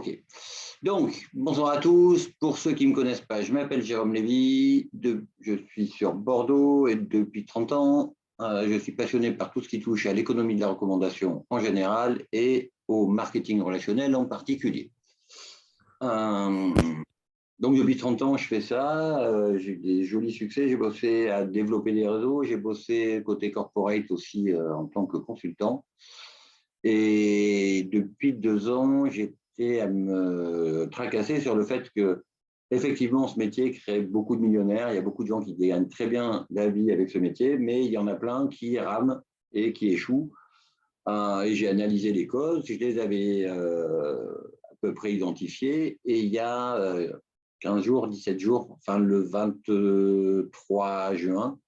Ok. Donc, bonjour à tous. Pour ceux qui ne me connaissent pas, je m'appelle Jérôme Lévy. Je suis sur Bordeaux et depuis 30 ans, je suis passionné par tout ce qui touche à l'économie de la recommandation en général et au marketing relationnel en particulier. Donc, depuis 30 ans, je fais ça. J'ai eu des jolis succès. J'ai bossé à développer des réseaux. J'ai bossé côté corporate aussi en tant que consultant. Et depuis 2 ans, j'étais à me tracasser sur le fait que, effectivement, ce métier crée beaucoup de millionnaires. Il y a beaucoup de gens qui gagnent très bien la vie avec ce métier, mais il y en a plein qui rament et qui échouent. Et j'ai analysé les causes, je les avais à peu près identifiées. Et il y a 15 jours, 17 jours, enfin le 23 juin,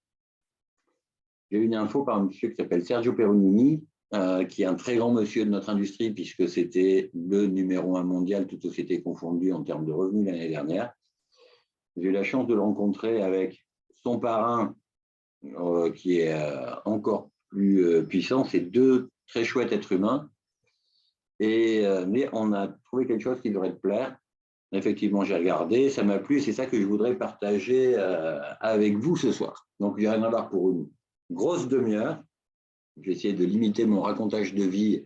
j'ai eu une info par un monsieur qui s'appelle Sergio Peronini, qui est un très grand monsieur de notre industrie, puisque c'était le numéro 1 mondial, toutes sociétés confondues en termes de revenus l'année dernière. J'ai eu la chance de le rencontrer avec son parrain, qui est encore plus puissant. C'est deux très chouettes êtres humains. Mais on a trouvé quelque chose qui devrait te plaire. Effectivement, j'ai regardé, ça m'a plu, c'est ça que je voudrais partager avec vous ce soir. Donc, il y en a marre pour une grosse demi-heure. Je vais essayer de limiter mon racontage de vie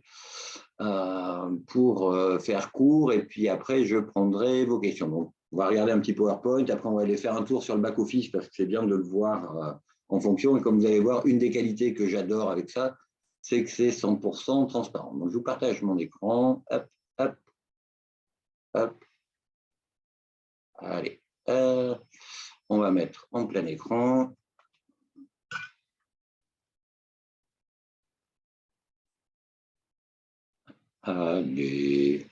pour faire court, et puis après, je prendrai vos questions. Donc, on va regarder un petit PowerPoint, après, on va aller faire un tour sur le back-office, parce que c'est bien de le voir en fonction. Et comme vous allez voir, une des qualités que j'adore avec ça, c'est que c'est 100% transparent. Donc, je vous partage mon écran. Hop, hop, hop. Allez, on va mettre en plein écran. Allez.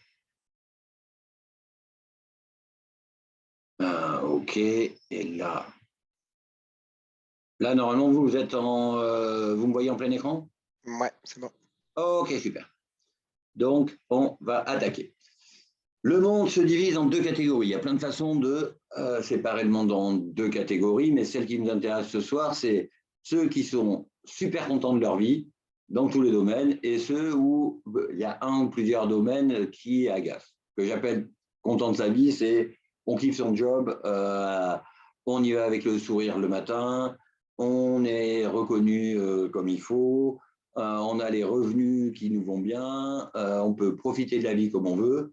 OK, et là, normalement, vous êtes vous me voyez en plein écran? Ouais, c'est bon. OK, super. Donc, on va attaquer. Le monde se divise en deux catégories. Il y a plein de façons de séparer le monde en deux catégories, mais celle qui nous intéresse ce soir, c'est ceux qui sont super contents de leur vie dans tous les domaines et ceux où il y a un ou plusieurs domaines qui agacent. Ce que j'appelle content de sa vie, c'est on kiffe son job, on y va avec le sourire le matin, on est reconnu comme il faut, on a les revenus qui nous vont bien, on peut profiter de la vie comme on veut.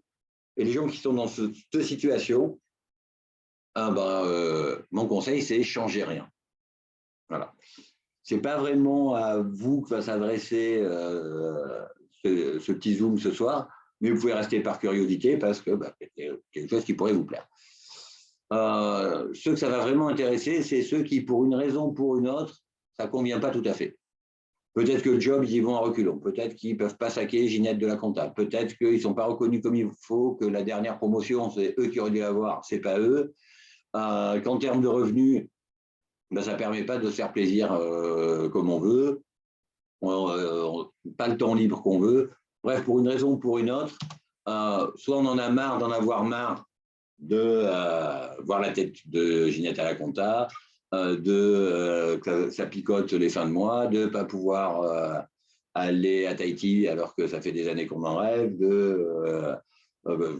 Et les gens qui sont dans cette situation, mon conseil, c'est changer rien. Voilà. Ce n'est pas vraiment à vous que va s'adresser ce petit Zoom ce soir, mais vous pouvez rester par curiosité parce que c'est quelque chose qui pourrait vous plaire. Ceux que ça va vraiment intéresser, c'est ceux qui, pour une raison ou pour une autre, ça ne convient pas tout à fait. Peut-être que le job, ils y vont à reculons. Peut-être qu'ils ne peuvent pas saquer Ginette de la compta. Peut-être qu'ils ne sont pas reconnus comme il faut, que la dernière promotion, c'est eux qui auraient dû l'avoir, ce n'est pas eux. Qu'en termes de revenus, ça ne permet pas de se faire plaisir comme on veut. Pas le temps libre qu'on veut. Bref, pour une raison ou pour une autre, soit on en a marre d'en avoir marre de voir la tête de Ginette à la compta, que ça picote les fins de mois, de ne pas pouvoir aller à Tahiti alors que ça fait des années qu'on en rêve, de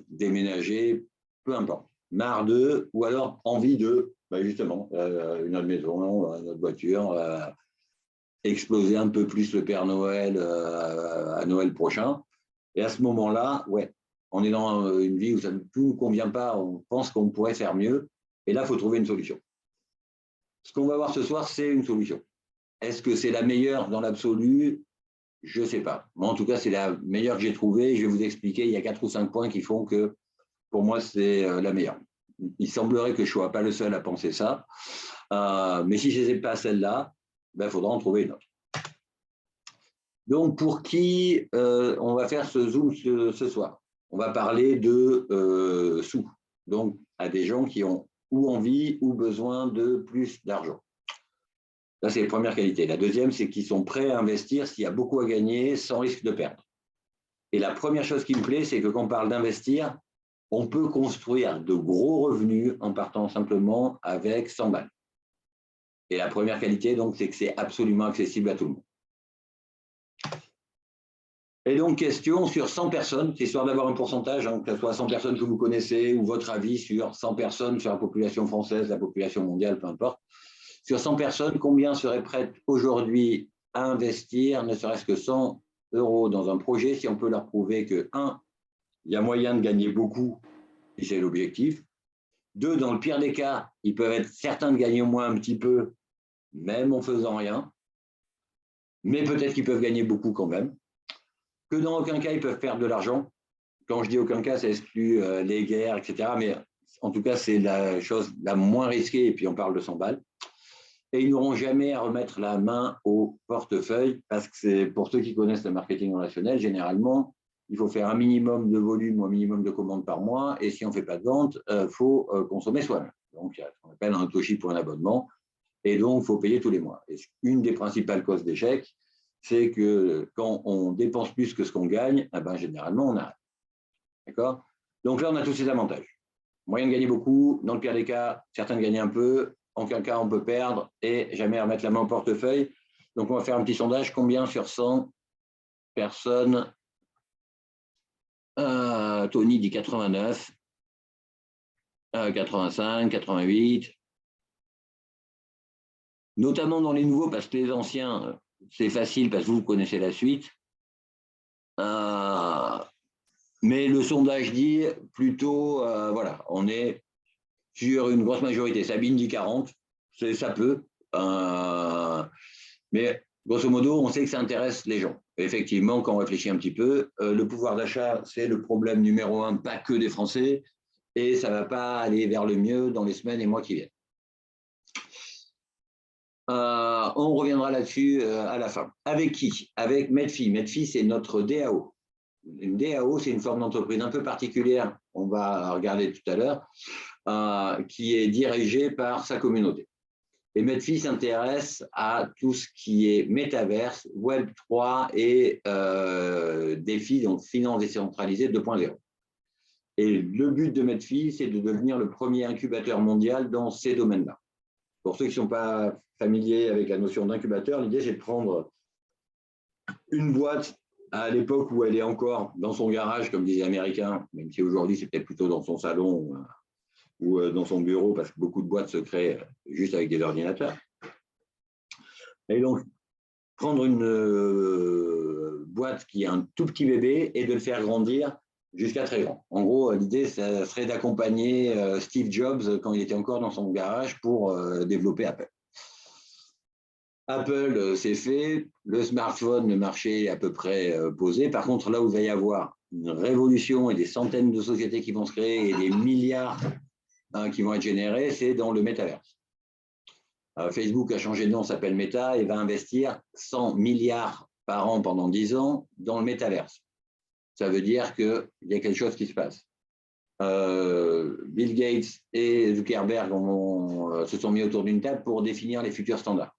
déménager, peu importe. Marre d'eux, ou alors envie de, justement, une autre maison, une autre voiture, exploser un peu plus le Père Noël à Noël prochain. Et à ce moment-là, ouais, on est dans une vie où ça ne nous convient pas, on pense qu'on pourrait faire mieux, et là, il faut trouver une solution. Ce qu'on va voir ce soir, c'est une solution. Est-ce que c'est la meilleure dans l'absolu? Je ne sais pas. Moi, en tout cas, c'est la meilleure que j'ai trouvée. Je vais vous expliquer, il y a 4 ou 5 points qui font que, pour moi, c'est la meilleure. Il semblerait que je ne sois pas le seul à penser ça. Mais si ce n'est pas celle-là, il faudra en trouver une autre. Donc, pour qui on va faire ce Zoom ce soir? On va parler de sous. Donc, à des gens qui ont ou envie ou besoin de plus d'argent. Ça, c'est la première qualité. La deuxième, c'est qu'ils sont prêts à investir s'il y a beaucoup à gagner sans risque de perdre. Et la première chose qui me plaît, c'est que quand on parle d'investir, on peut construire de gros revenus en partant simplement avec 100 balles. Et la première qualité, donc, c'est que c'est absolument accessible à tout le monde. Et donc, question sur 100 personnes, c'est histoire d'avoir un pourcentage, hein, que ce soit 100 personnes que vous connaissez ou votre avis sur 100 personnes, sur la population française, la population mondiale, peu importe. Sur 100 personnes, combien seraient prêtes aujourd'hui à investir, ne serait-ce que 100 € dans un projet, si on peut leur prouver que, un, il y a moyen de gagner beaucoup, et c'est l'objectif. Deux, dans le pire des cas, ils peuvent être certains de gagner au moins un petit peu, même en faisant rien. Mais peut-être qu'ils peuvent gagner beaucoup quand même. Que dans aucun cas, ils peuvent perdre de l'argent. Quand je dis aucun cas, ça exclut les guerres, etc. Mais en tout cas, c'est la chose la moins risquée, et puis on parle de 100 balles. Et ils n'auront jamais à remettre la main au portefeuille, parce que c'est pour ceux qui connaissent le marketing relationnel, généralement, il faut faire un minimum de volume ou un minimum de commandes par mois, et si on ne fait pas de vente, il faut consommer soi-même. Donc, il y a ce qu'on appelle un toshi pour un abonnement, et donc il faut payer tous les mois. Et une des principales causes d'échec, c'est que quand on dépense plus que ce qu'on gagne, eh ben, généralement, on arrête. D'accord? Donc là, on a tous ces avantages. Moyen de gagner beaucoup, dans le pire des cas, certains de gagner un peu, en aucun cas on peut perdre et jamais remettre la main au portefeuille. Donc on va faire un petit sondage, combien sur 100 personnes Tony dit 89, 85, 88. Notamment dans les nouveaux, parce que les anciens, c'est facile parce que vous connaissez la suite. Mais le sondage dit plutôt, voilà, on est sur une grosse majorité. Sabine dit 40, ça peut. Mais grosso modo, on sait que ça intéresse les gens. Et effectivement, quand on réfléchit un petit peu, le pouvoir d'achat, c'est le problème numéro un, pas que des Français, et ça ne va pas aller vers le mieux dans les semaines et mois qui viennent. On reviendra là-dessus à la fin. Avec qui? Avec Medfi. Medfi, c'est notre DAO. Une DAO, c'est une forme d'entreprise un peu particulière, on va regarder tout à l'heure, qui est dirigée par sa communauté. Et Medfi s'intéresse à tout ce qui est métaverse, Web3 et défi, donc finance décentralisée 2.0. Et le but de Medfi, c'est de devenir le premier incubateur mondial dans ces domaines-là. Pour ceux qui ne sont pas familiers avec la notion d'incubateur, l'idée, c'est de prendre une boîte à l'époque où elle est encore dans son garage, comme disent les Américains, même si aujourd'hui, c'est peut-être plutôt dans son salon ou dans son bureau, parce que beaucoup de boîtes se créent juste avec des ordinateurs. Et donc, prendre une boîte qui a un tout petit bébé et de le faire grandir jusqu'à très grand. En gros, l'idée, ça serait d'accompagner Steve Jobs quand il était encore dans son garage pour développer Apple. Apple, c'est fait. Le smartphone, le marché est à peu près posé. Par contre, là où il va y avoir une révolution et des centaines de sociétés qui vont se créer et des milliards qui vont être générés, c'est dans le métaverse. Facebook a changé de nom, s'appelle Meta et va investir 100 milliards par an pendant 10 ans dans le métaverse. Ça veut dire qu'il y a quelque chose qui se passe. Bill Gates et Zuckerberg se sont mis autour d'une table pour définir les futurs standards.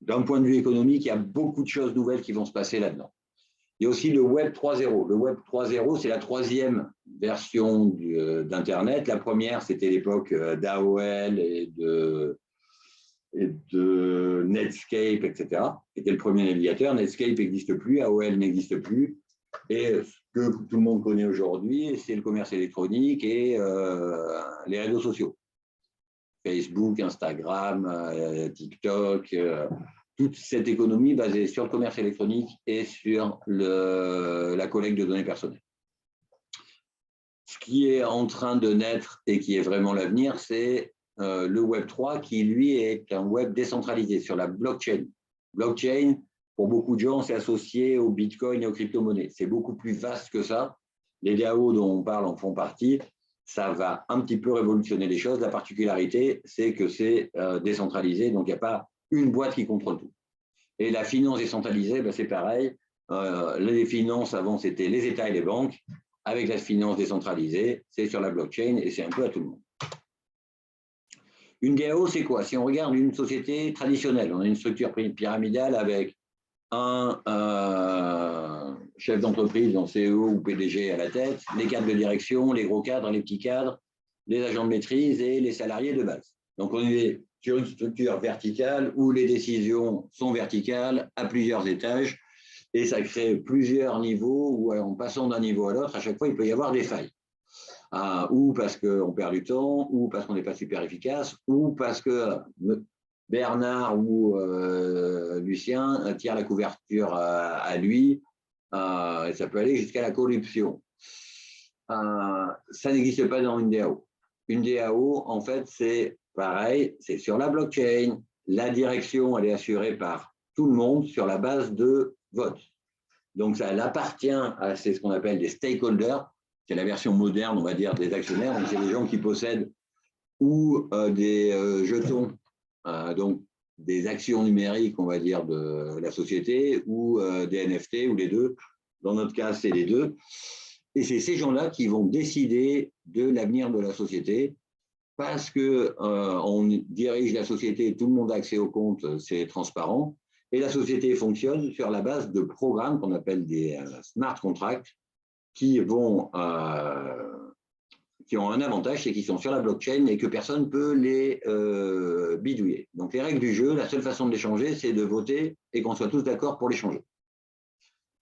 D'un point de vue économique, il y a beaucoup de choses nouvelles qui vont se passer là-dedans. Il y a aussi le Web 3.0. Le Web 3.0, c'est la troisième version d'Internet. La première, c'était l'époque d'AOL et de Netscape, etc. C'était le premier navigateur. Netscape n'existe plus, AOL n'existe plus. Et ce que tout le monde connaît aujourd'hui, c'est le commerce électronique et les réseaux sociaux. Facebook, Instagram, TikTok, toute cette économie basée sur le commerce électronique et sur la collecte de données personnelles. Ce qui est en train de naître et qui est vraiment l'avenir, c'est le Web 3 qui, lui, est un web décentralisé sur la blockchain. Blockchain, pour beaucoup de gens, c'est associé au Bitcoin et aux crypto-monnaies. C'est beaucoup plus vaste que ça. Les DAO dont on parle en font partie. Ça va un petit peu révolutionner les choses. La particularité, c'est que c'est décentralisé, donc il n'y a pas une boîte qui contrôle tout. Et la finance décentralisée, ben, c'est pareil. Les finances, avant, c'était les États et les banques. Avec la finance décentralisée, c'est sur la blockchain et c'est un peu à tout le monde. Une DAO, c'est quoi? Si on regarde une société traditionnelle, on a une structure pyramidale avec un chef d'entreprise, en CEO ou PDG à la tête, les cadres de direction, les gros cadres, les petits cadres, les agents de maîtrise et les salariés de base. Donc, on est sur une structure verticale où les décisions sont verticales à plusieurs étages Et ça crée plusieurs niveaux où, en passant d'un niveau à l'autre, à chaque fois, il peut y avoir des failles. Ou parce qu'on perd du temps, ou parce qu'on n'est pas super efficace, ou parce que Bernard ou Lucien tirent la couverture à lui. Et ça peut aller jusqu'à la corruption. Ça n'existe pas dans une DAO. Une DAO, en fait, c'est pareil, c'est sur la blockchain. La direction, elle est assurée par tout le monde sur la base de vote. Donc, ça appartient à ce qu'on appelle des stakeholders. C'est la version moderne, on va dire, des actionnaires. Donc, c'est les gens qui possèdent ou des jetons, donc des actions numériques, on va dire, de la société, ou des NFT, ou les deux. Dans notre cas, c'est les deux. Et c'est ces gens-là qui vont décider de l'avenir de la société parce qu'on dirige la société, tout le monde a accès au compte, c'est transparent. Et la société fonctionne sur la base de programmes qu'on appelle des smart contracts qui ont un avantage, c'est qu'ils sont sur la blockchain et que personne ne peut les bidouiller. Donc les règles du jeu, la seule façon de les changer, c'est de voter et qu'on soit tous d'accord pour les changer.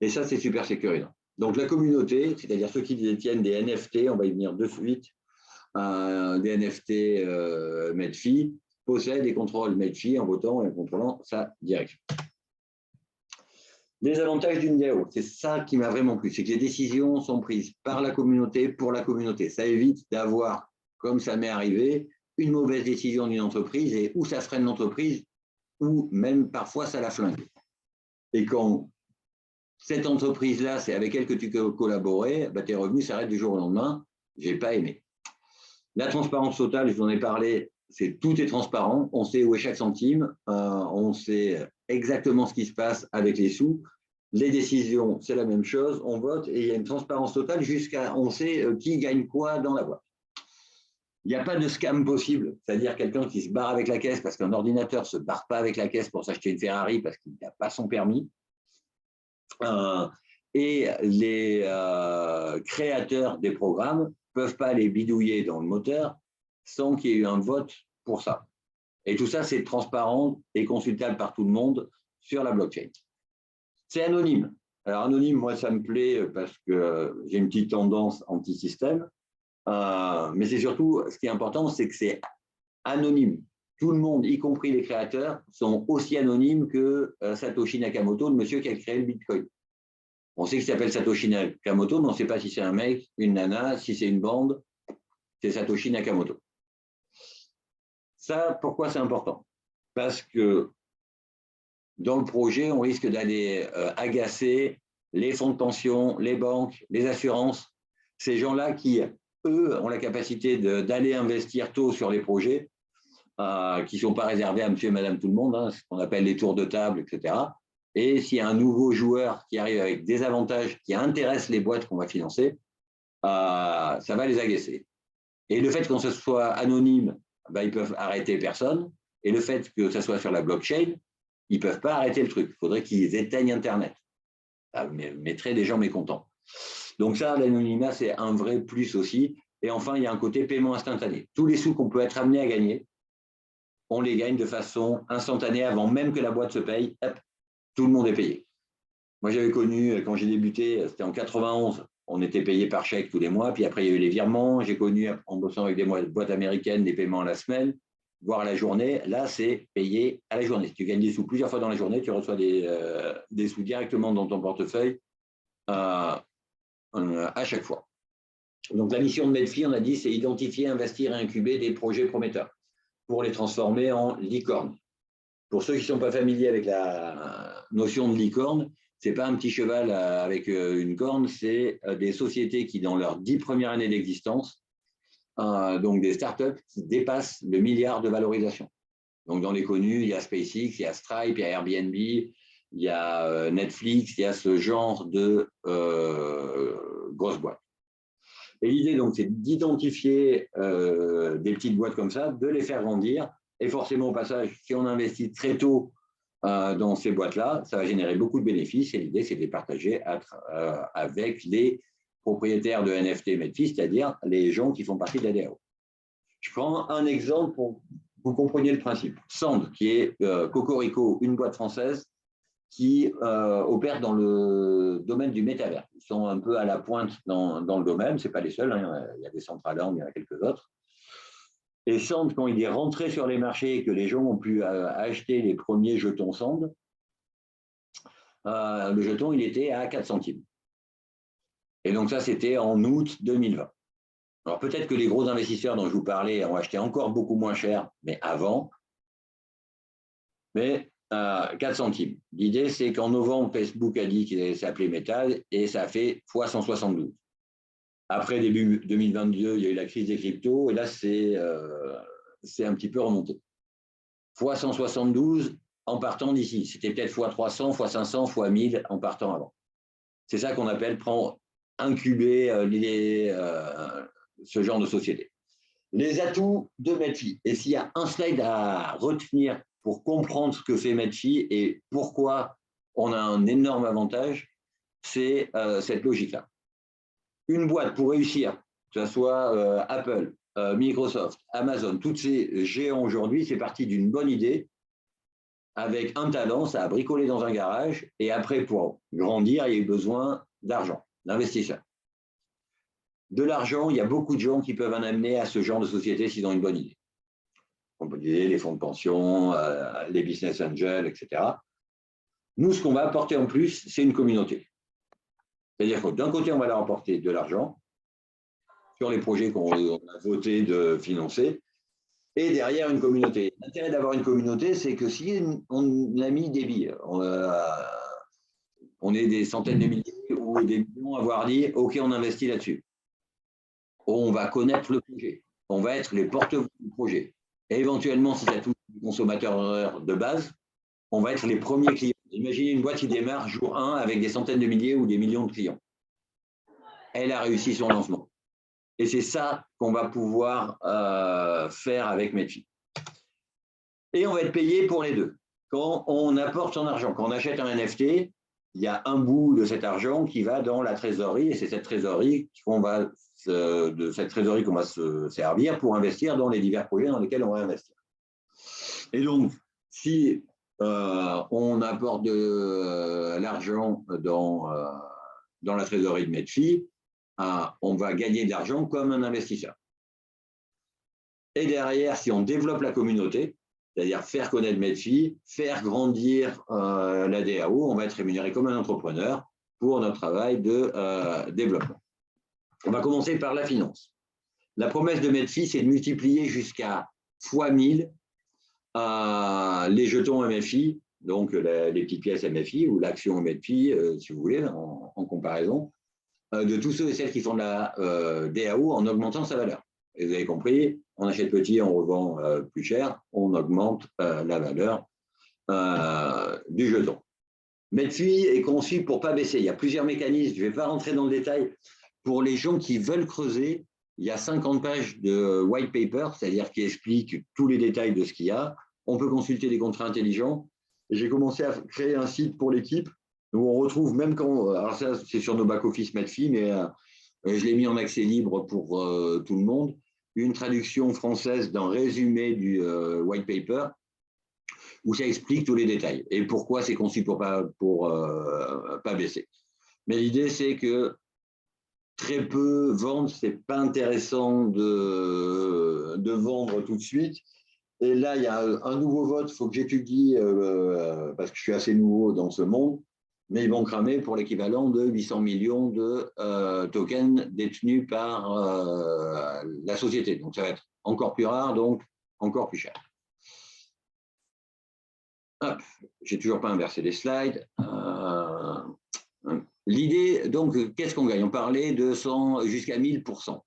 Et ça, c'est super sécurisant. Donc la communauté, c'est-à-dire ceux qui détiennent des NFT, on va y venir de suite, des NFT Medfi, possèdent et contrôlent Medfi en votant et en contrôlant sa direction. Les avantages d'une DAO, c'est ça qui m'a vraiment plu, c'est que les décisions sont prises par la communauté pour la communauté. Ça évite d'avoir, comme ça m'est arrivé, une mauvaise décision d'une entreprise et où ça freine l'entreprise, ou même parfois ça la flingue. Et quand cette entreprise-là, c'est avec elle que tu collaborais, bah, tes revenus s'arrêtent du jour au lendemain. Je n'ai pas aimé. La transparence totale, je vous en ai parlé, tout est transparent. On sait où est chaque centime, on sait exactement ce qui se passe avec les sous. Les décisions, c'est la même chose, on vote et il y a une transparence totale jusqu'à, on sait qui gagne quoi dans la boîte. Il n'y a pas de scam possible, c'est-à-dire quelqu'un qui se barre avec la caisse parce qu'un ordinateur ne se barre pas avec la caisse pour s'acheter une Ferrari parce qu'il n'a pas son permis. Et les créateurs des programmes ne peuvent pas les bidouiller dans le moteur sans qu'il y ait eu un vote pour ça. Et tout ça, c'est transparent et consultable par tout le monde sur la blockchain. C'est anonyme. Alors anonyme, moi, ça me plaît parce que j'ai une petite tendance anti-système. Mais c'est surtout, ce qui est important, c'est que c'est anonyme. Tout le monde, y compris les créateurs, sont aussi anonymes que Satoshi Nakamoto, le monsieur qui a créé le Bitcoin. On sait qu'il s'appelle Satoshi Nakamoto, mais on ne sait pas si c'est un mec, une nana, si c'est une bande. C'est Satoshi Nakamoto. Ça, pourquoi c'est important? Parce que dans le projet, on risque d'aller agacer les fonds de pension, les banques, les assurances, ces gens-là qui, eux, ont la capacité d'aller investir tôt sur les projets, qui ne sont pas réservés à monsieur et madame tout le monde, hein, ce qu'on appelle les tours de table, etc. Et s'il y a un nouveau joueur qui arrive avec des avantages qui intéressent les boîtes qu'on va financer, ça va les agacer. Et le fait qu'on se soit anonyme, ben, ils peuvent arrêter personne. Et le fait que ça soit sur la blockchain, ils ne peuvent pas arrêter le truc. Il faudrait qu'ils éteignent Internet. Ça mettrait des gens mécontents. Donc ça, l'anonymat, c'est un vrai plus aussi. Et enfin, il y a un côté paiement instantané. Tous les sous qu'on peut être amené à gagner, on les gagne de façon instantanée avant même que la boîte se paye. Hop, tout le monde est payé. Moi, j'avais connu, quand j'ai débuté, c'était en 91, on était payé par chèque tous les mois. Puis après, il y a eu les virements. J'ai connu, en bossant avec des boîtes américaines, des paiements à la semaine, voire à la journée. Là, c'est payé à la journée. Si tu gagnes des sous plusieurs fois dans la journée, tu reçois des sous directement dans ton portefeuille à chaque fois. Donc, la mission de Medfi, on a dit, c'est identifier, investir et incuber des projets prometteurs pour les transformer en licornes. Pour ceux qui ne sont pas familiers avec la notion de licorne, ce n'est pas un petit cheval avec une corne, c'est des sociétés qui, dans leurs 10 premières années d'existence, donc des startups qui dépassent le milliard de valorisation. Donc dans les connus, il y a SpaceX, il y a Stripe, il y a Airbnb, il y a Netflix, il y a ce genre de grosses boîtes. Et l'idée, donc, c'est d'identifier des petites boîtes comme ça, de les faire grandir. Et forcément, au passage, si on investit très tôt dans ces boîtes-là, ça va générer beaucoup de bénéfices. Et l'idée, c'est de les partager avec les propriétaires de NFT Medfi, c'est-à-dire les gens qui font partie de la DAO. Je prends un exemple pour que vous compreniez le principe. Sand, qui est Cocorico, une boîte française qui opèrent dans le domaine du métavers. Ils sont un peu à la pointe dans le domaine, ce n'est pas les seuls, hein, il y a des Centraland, il y en a quelques autres. Et Sand, quand il est rentré sur les marchés et que les gens ont pu acheter les premiers jetons Sand, le jeton, il était à 4 centimes. Et donc ça, c'était en août 2020. Alors peut-être que les gros investisseurs dont je vous parlais ont acheté encore beaucoup moins cher, mais avant. Mais 4 centimes. L'idée, c'est qu'en novembre, Facebook a dit qu'il allait s'appeler Metal et ça a fait fois 172. Après, début 2022, il y a eu la crise des cryptos et là, c'est un petit peu remonté. Fois 172 en partant d'ici. C'était peut-être fois 300, fois 500, fois 1000 en partant avant. C'est ça qu'on appelle incuber ce genre de société. Les atouts de Medfi. Et s'il y a un slide à retenir pour comprendre ce que fait Medfi et pourquoi on a un énorme avantage, c'est cette logique-là. Une boîte pour réussir, que ce soit Apple, Microsoft, Amazon, tous ces géants aujourd'hui, c'est parti d'une bonne idée, avec un talent, ça a bricolé dans un garage, et après, pour grandir, il y a eu besoin d'argent, d'investisseurs. De l'argent, il y a beaucoup de gens qui peuvent en amener à ce genre de société s'ils ont une bonne idée. On peut dire les fonds de pension, les business angels, etc. Nous, ce qu'on va apporter en plus, c'est une communauté. C'est-à-dire que d'un côté, on va leur apporter de l'argent sur les projets qu'on a voté de financer, et derrière une communauté. L'intérêt d'avoir une communauté, c'est que si on a mis des billes, on est des centaines de milliers ou des millions à avoir dit « Ok, on investit là-dessus ». On va connaître le projet, on va être les porte-voix du projet. Et éventuellement, si ça touche les consommateurs de base, on va être les premiers clients. Imaginez une boîte qui démarre jour 1 avec des centaines de milliers ou des millions de clients. Elle a réussi son lancement. Et c'est ça qu'on va pouvoir faire avec Medfi. Et on va être payé pour les deux. Quand on apporte son argent, quand on achète un NFT, il y a un bout de cet argent qui va dans la trésorerie, et c'est cette trésorerie qu'on va se servir pour investir dans les divers projets dans lesquels on va investir. Et donc, si on apporte de l'argent dans la trésorerie de Medfi, on va gagner de l'argent comme un investisseur. Et derrière, si on développe la communauté, c'est-à-dire faire connaître Medfi, faire grandir la DAO, on va être rémunéré comme un entrepreneur pour notre travail de développement. On va commencer par la finance. La promesse de Medfi, c'est de multiplier jusqu'à fois 1000 les jetons MFI, donc les petites pièces MFI ou l'action Medfi, si vous voulez, en comparaison, de tous ceux et celles qui font de la DAO en augmentant sa valeur. Et vous avez compris, on achète petit, on revend plus cher, on augmente la valeur du jeton. Medfi est conçu pour ne pas baisser. Il y a plusieurs mécanismes, je ne vais pas rentrer dans le détail. Pour les gens qui veulent creuser, il y a 50 pages de white paper, c'est-à-dire qui expliquent tous les détails de ce qu'il y a. On peut consulter des contrats intelligents. J'ai commencé à créer un site pour l'équipe où on retrouve, même quand, alors ça c'est sur nos back-office Medfi, mais je l'ai mis en accès libre pour tout le monde, une traduction française d'un résumé du white paper où ça explique tous les détails et pourquoi c'est conçu pour pas baisser. Mais l'idée, c'est que très peu vendent, c'est pas intéressant de vendre tout de suite. Et là, il y a un nouveau vote, il faut que j'étudie, parce que je suis assez nouveau dans ce monde, mais ils vont cramer pour l'équivalent de 800 millions de tokens détenus par la société. Donc, ça va être encore plus rare, donc encore plus cher. Hop, j'ai toujours pas inversé les slides. L'idée, donc, qu'est-ce qu'on gagne? On parlait de 100 jusqu'à 1000%.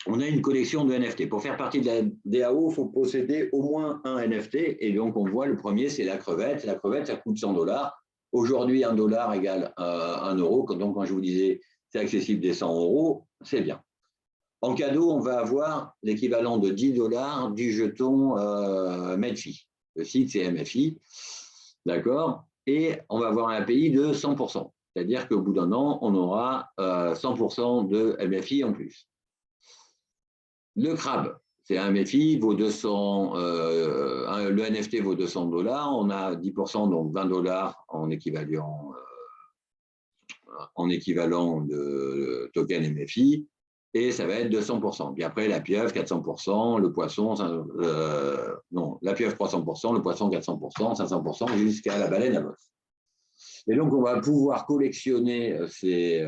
On a une collection de NFT. Pour faire partie de la DAO, il faut posséder au moins un NFT. Et donc, on voit le premier, c'est la crevette. La crevette, ça coûte 100 $. Aujourd'hui, $1 égale 1 euro. Donc, quand je vous disais c'est accessible des 100 €, c'est bien. En cadeau, on va avoir l'équivalent de 10 $ du jeton Medfi. Le site, c'est MFI. D'accord? Et on va avoir un API de 100%. C'est-à-dire qu'au bout d'un an, on aura 100% de MFI en plus. Le crabe, c'est un MFI, vaut 200, le NFT vaut $200, on a 10%, donc $20 en équivalent de token MFI, et ça va être 200%. Puis après, la pieuvre, 400%, le poisson, non, la pieuvre, 300%, le poisson, 400%, 500%, jusqu'à la baleine à bosse. Et donc, on va pouvoir collectionner ces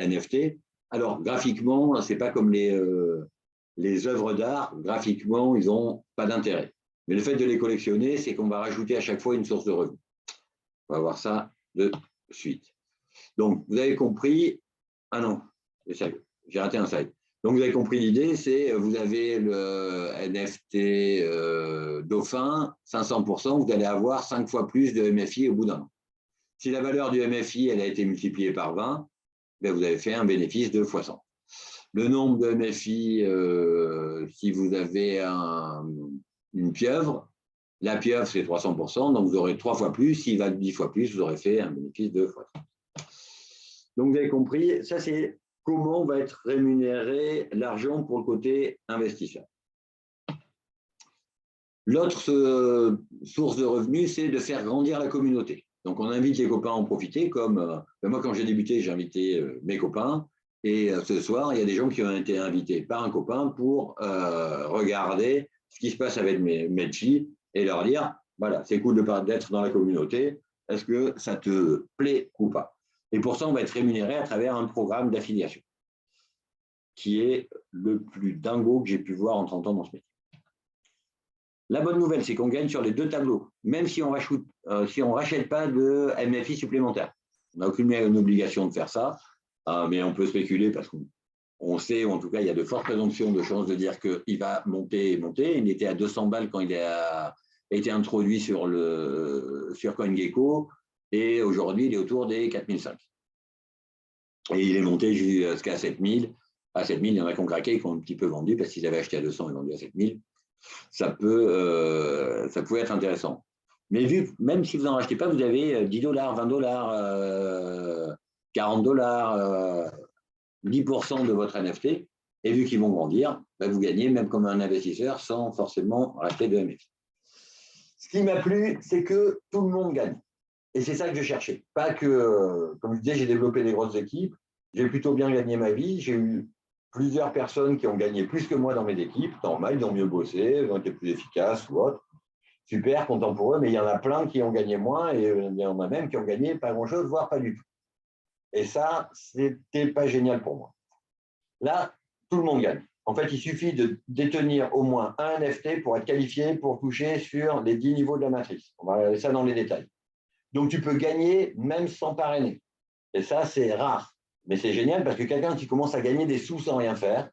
NFT. Alors, graphiquement, ce n'est pas comme les œuvres d'art. Graphiquement, ils n'ont pas d'intérêt. Mais le fait de les collectionner, c'est qu'on va rajouter à chaque fois une source de revenus. On va voir ça de suite. Donc, vous avez compris. Ah non, j'ai raté un slide. Donc, vous avez compris l'idée, c'est vous avez le NFT dauphin, 500%, vous allez avoir 5 fois plus de MFI au bout d'un an. Si la valeur du MFI elle a été multipliée par 20, ben vous avez fait un bénéfice de fois 100. Le nombre de MFI, si vous avez une pieuvre, la pieuvre c'est 300%, donc vous aurez 3 fois plus. S'il va 10 fois plus, vous aurez fait un bénéfice de fois 30. Donc vous avez compris, ça c'est comment va être rémunéré l'argent pour le côté investisseur. L'autre source de revenus, c'est de faire grandir la communauté. Donc, on invite les copains à en profiter, comme moi, quand j'ai débuté, j'ai invité mes copains. Et ce soir, il y a des gens qui ont été invités par un copain pour regarder ce qui se passe avec mes filles et leur dire, voilà, c'est cool d'être dans la communauté. Est-ce que ça te plaît ou pas? Et pour ça, on va être rémunéré à travers un programme d'affiliation qui est le plus dingo que j'ai pu voir en 30 ans dans ce métier. La bonne nouvelle, c'est qu'on gagne sur les deux tableaux, même si on ne rachète pas de MFI supplémentaire. On n'a aucune obligation de faire ça, mais on peut spéculer parce qu'on sait, ou en tout cas, il y a de fortes présomptions de chances de dire qu'il va monter et monter. Il était à 200 balles quand il a été introduit sur CoinGecko, et aujourd'hui, il est autour des 4005. Et il est monté jusqu'à 7000. À 7000, il y en a qui ont craqué, qui ont un petit peu vendu, parce qu'ils avaient acheté à 200 et vendu à 7000. Ça pouvait être intéressant. Mais même si vous n'en rachetez pas, vous avez $10, $20, $40, 10% de votre NFT, et vu qu'ils vont grandir, vous gagnez même comme un investisseur sans forcément racheter de NFT. Ce qui m'a plu, c'est que tout le monde gagne. Et c'est ça que je cherchais. Pas que, comme je disais, j'ai développé des grosses équipes, j'ai plutôt bien gagné ma vie, j'ai eu plusieurs personnes qui ont gagné plus que moi dans mes équipes, normal, ils ont mieux bossé, ils ont été plus efficaces ou autre. Super, content pour eux, mais il y en a plein qui ont gagné moins et il y en a même qui ont gagné pas grand-chose, voire pas du tout. Et ça, c'était pas génial pour moi. Là, tout le monde gagne. En fait, il suffit de détenir au moins un NFT pour être qualifié pour toucher sur les 10 niveaux de la matrice. On va regarder ça dans les détails. Donc, tu peux gagner même sans parrainer. Et ça, c'est rare. Mais c'est génial parce que quelqu'un qui commence à gagner des sous sans rien faire,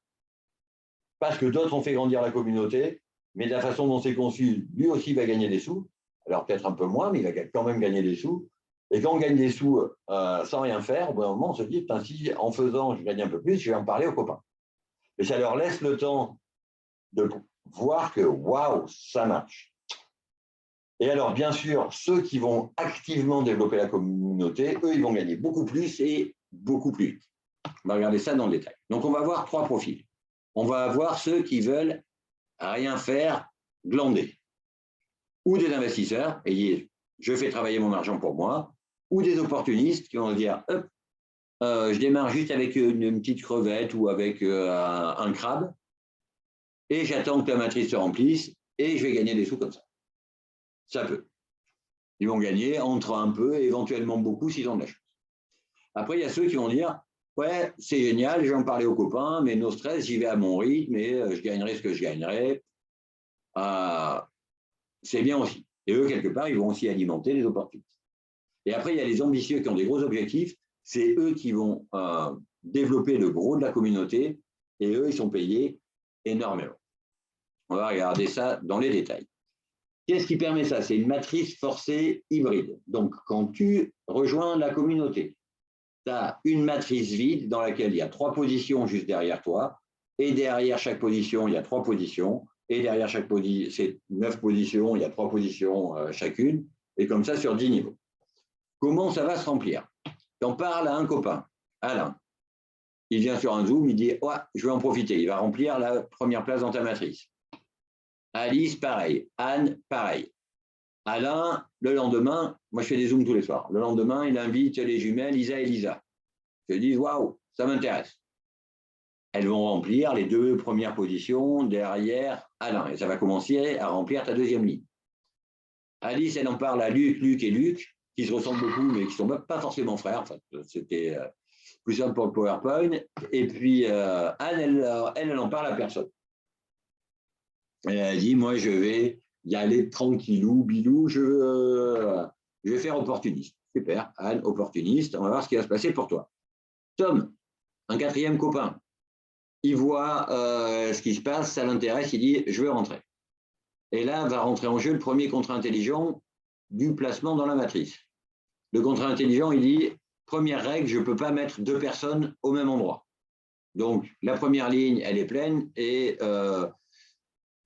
parce que d'autres ont fait grandir la communauté, mais de la façon dont c'est conçu, lui aussi va gagner des sous. Alors peut-être un peu moins, mais il va quand même gagner des sous. Et quand on gagne des sous sans rien faire, au bout d'un moment, on se dit, si en faisant, je gagne un peu plus, je vais en parler aux copains. Et ça leur laisse le temps de voir que, waouh, ça marche. Et alors, bien sûr, ceux qui vont activement développer la communauté, eux, ils vont gagner beaucoup plus et beaucoup plus vite. On va regarder ça dans le détail. Donc, on va voir 3 profils. On va avoir ceux qui veulent rien faire, glander, ou des investisseurs, et dire, je fais travailler mon argent pour moi, ou des opportunistes qui vont dire, je démarre juste avec une petite crevette ou avec un crabe, et j'attends que la matrice se remplisse, et je vais gagner des sous comme ça. Ça peut. Ils vont gagner entre un peu et éventuellement beaucoup s'ils ont de la chance. Après, il y a ceux qui vont dire, ouais, c'est génial, je vais en parler aux copains, mais no stress, j'y vais à mon rythme et je gagnerai ce que je gagnerai. C'est bien aussi. Et eux, quelque part, ils vont aussi alimenter les opportunités. Et après, il y a les ambitieux qui ont des gros objectifs. C'est eux qui vont développer le gros de la communauté et eux, ils sont payés énormément. On va regarder ça dans les détails. Qu'est-ce qui permet ça? C'est une matrice forcée hybride. Donc, quand tu rejoins la communauté, tu as une matrice vide dans laquelle il y a 3 positions juste derrière toi, et derrière chaque position, il y a 3 positions, et derrière chaque position, c'est 9 positions, il y a 3 positions chacune, et comme ça sur 10 niveaux. Comment ça va se remplir? Tu en parles à un copain, Alain. Il vient sur un Zoom, il dit ouais, je vais en profiter, il va remplir la première place dans ta matrice. Alice, pareil. Anne, pareil. Alain, le lendemain, moi je fais des zooms tous les soirs. Le lendemain, il invite les jumelles Isa et Lisa. Ils disent, waouh, ça m'intéresse. Elles vont remplir les 2 premières positions derrière Alain. Et ça va commencer à remplir ta deuxième ligne. Alice, elle en parle à Luc et Luc, qui se ressemblent beaucoup, mais qui ne sont pas forcément frères. En fait, c'était plus simple pour le PowerPoint. Et puis, Anne, elle en parle à personne. Elle dit, moi, je vais y aller tranquillou, bilou, je vais faire opportuniste. Super, Anne, opportuniste, on va voir ce qui va se passer pour toi. Tom, un 4e copain, il voit ce qui se passe, ça l'intéresse, il dit, je veux rentrer. Et là, va rentrer en jeu le premier contrat intelligent du placement dans la matrice. Le contrat intelligent, il dit, première règle, je ne peux pas mettre 2 personnes au même endroit. Donc, la première ligne, elle est pleine et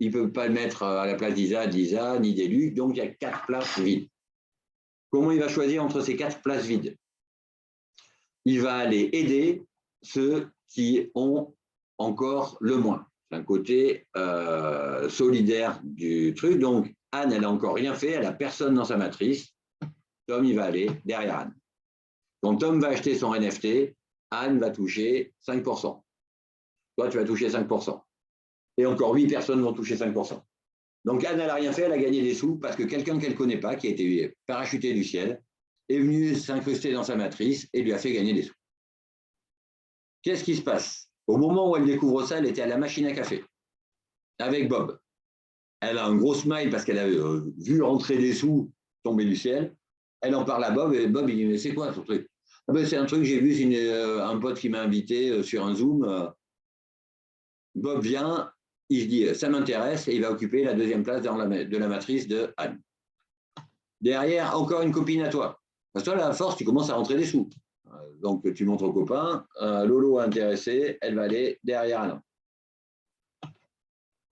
il ne peut pas le mettre à la place d'Isa, ni des Luc, donc il y a 4 places vides. Comment il va choisir entre ces 4 places vides? Il va aller aider ceux qui ont encore le moins. C'est un côté solidaire du truc. Donc, Anne, elle n'a encore rien fait, elle n'a personne dans sa matrice. Tom, il va aller derrière Anne. Quand Tom va acheter son NFT, Anne va toucher 5%. Toi, tu vas toucher 5%. Et encore 8 personnes vont toucher 5%. Donc, Anne, elle n'a rien fait, elle a gagné des sous parce que quelqu'un qu'elle ne connaît pas, qui a été parachuté du ciel, est venu s'incruster dans sa matrice et lui a fait gagner des sous. Qu'est-ce qui se passe? Au moment où elle découvre ça, elle était à la machine à café avec Bob. Elle a un gros smile parce qu'elle avait vu rentrer des sous tomber du ciel. Elle en parle à Bob et Bob, il dit, mais c'est quoi ce truc? Ah ben, c'est un truc, j'ai vu, c'est un pote qui m'a invité sur un Zoom. Bob vient, il se dit, ça m'intéresse, et il va occuper la 2e place de la matrice de Anne. Derrière, encore une copine à toi. Parce que toi, à force, tu commences à rentrer des sous. Donc, tu montres au copain, Lolo intéressé, elle va aller derrière Alain.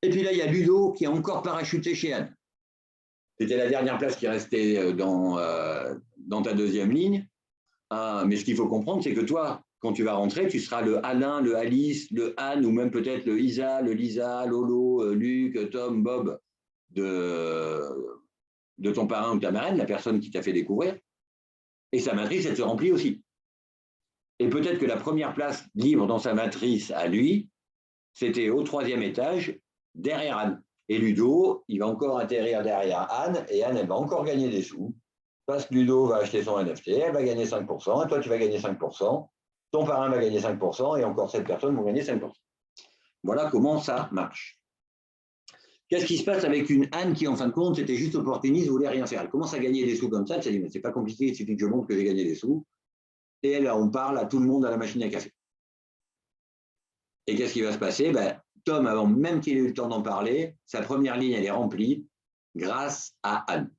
Et puis là, il y a Ludo qui est encore parachuté chez Anne. C'était la dernière place qui restait dans ta 2e ligne. Mais ce qu'il faut comprendre, c'est que toi, quand tu vas rentrer, tu seras le Alain, le Alice, le Anne, ou même peut-être le Isa, le Lisa, Lolo, Luc, Tom, Bob, de ton parrain ou ta marraine, la personne qui t'a fait découvrir. Et sa matrice, elle se remplit aussi. Et peut-être que la première place libre dans sa matrice à lui, c'était au 3e étage, derrière Anne. Et Ludo, il va encore atterrir derrière Anne, et Anne, elle va encore gagner des sous, parce que Ludo va acheter son NFT, elle va gagner 5%, et toi, tu vas gagner 5%, ton parrain va gagner 5%, et encore 7 personnes vont gagner 5%. Voilà comment ça marche. Qu'est-ce qui se passe avec une Anne qui, en fin de compte, était juste opportuniste, ne voulait rien faire? Elle commence à gagner des sous comme ça, elle s'est dit, mais c'est pas compliqué, il suffit que je montre que j'ai gagné des sous. Et elle, on parle à tout le monde à la machine à café. Et qu'est-ce qui va se passer? Tom, avant même qu'il ait eu le temps d'en parler, sa première ligne, elle est remplie grâce à Anne,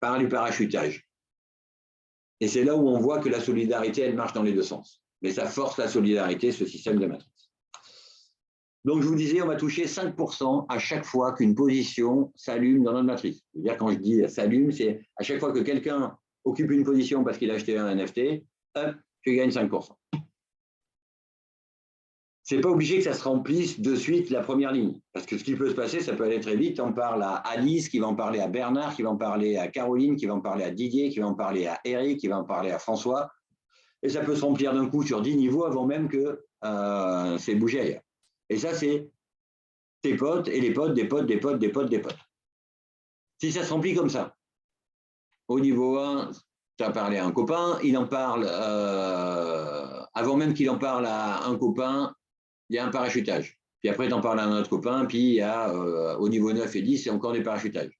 par du parachutage. Et c'est là où on voit que la solidarité, elle marche dans les 2 sens. Mais ça force la solidarité, ce système de matrice. Donc, je vous disais, on va toucher 5% à chaque fois qu'une position s'allume dans notre matrice. C'est-à-dire, quand je dis s'allume, c'est à chaque fois que quelqu'un occupe une position parce qu'il a acheté un NFT, hop, tu gagnes 5%. Ce n'est pas obligé que ça se remplisse de suite la première ligne. Parce que ce qui peut se passer, ça peut aller très vite. On parle à Alice, qui va en parler à Bernard, qui va en parler à Caroline, qui va en parler à Didier, qui va en parler à Eric, qui va en parler à François. Et ça peut se remplir d'un coup sur 10 niveaux avant même que c'est bougé ailleurs. Et ça, c'est tes potes et les potes des potes des potes des potes des potes. Si ça se remplit comme ça, au niveau 1, tu as parlé à un copain, il en parle, avant même qu'il en parle à un copain, il y a un parachutage. Puis après, tu en parles à un autre copain, puis il y a au niveau 9 et 10, c'est encore des parachutages.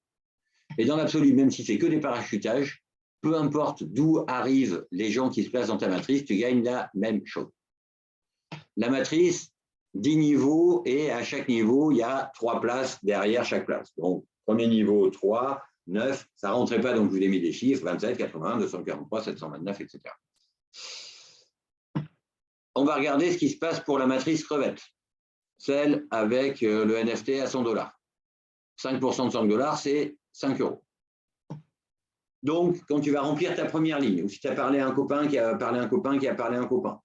Et dans l'absolu, même si c'est que des parachutages, peu importe d'où arrivent les gens qui se placent dans ta matrice, tu gagnes la même chose. La matrice, 10 niveaux, et à chaque niveau, il y a 3 places derrière chaque place. Donc, premier niveau, 3, 9, ça ne rentrait pas, donc je vous ai mis des chiffres, 27, 81, 243, 729, etc. On va regarder ce qui se passe pour la matrice crevette, celle avec le NFT à 100 $. 5% de 100 $, c'est 5 €. Donc, quand tu vas remplir ta première ligne, ou si tu as parlé à un copain qui a parlé à un copain qui a parlé à un copain,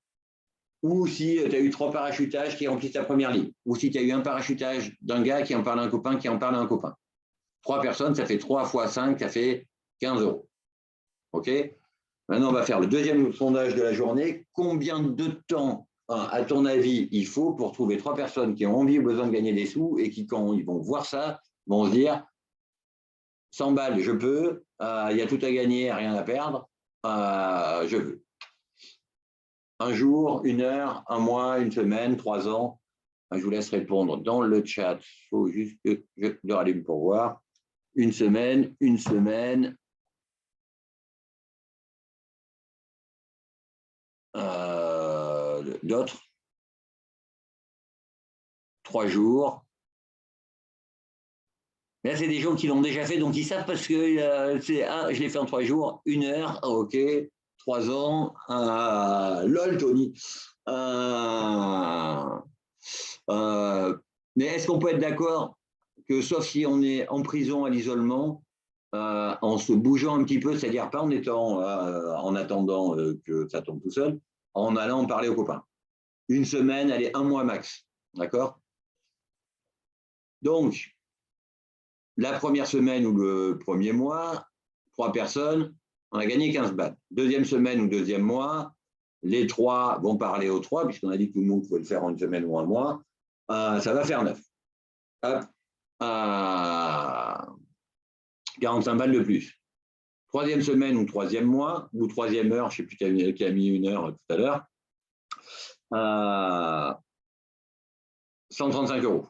ou si tu as eu 3 parachutages qui remplissent ta première ligne, ou si tu as eu un parachutage d'un gars qui en parle à un copain, qui en parle à un copain. 3 personnes, ça fait 3 fois 5, ça fait 15 €. OK? Maintenant, on va faire le deuxième sondage de la journée. Combien de temps, à ton avis, il faut pour trouver 3 personnes qui ont envie ou besoin de gagner des sous et qui, quand ils vont voir ça, vont se dire 100 balles, je peux, il y a tout à gagner, rien à perdre, je veux. Un jour, une heure, un mois, une semaine, 3 ans. Je vous laisse répondre dans le chat. Il faut juste que je le rallume pour voir. Une semaine, d'autres, 3 jours. Là, c'est des gens qui l'ont déjà fait, donc ils savent parce que je l'ai fait en 3 jours, 1 heure, ok, 3 ans, lol, Tony. Mais est-ce qu'on peut être d'accord que, sauf si on est en prison à l'isolement, en se bougeant un petit peu, c'est-à-dire pas en étant en attendant que ça tombe tout seul, en allant parler aux copains. Une semaine, allez, un mois max, d'accord? Donc, la première semaine ou le premier mois, 3 personnes, on a gagné 15 balles. Deuxième semaine ou deuxième mois, les 3 vont parler aux 3, puisqu'on a dit que tout le monde pouvait le faire en une semaine ou un mois, ça va faire 9. Hop, 45 balles de plus. Troisième semaine ou troisième mois, ou troisième heure, je ne sais plus qui a mis 1 heure tout à l'heure, 135 €.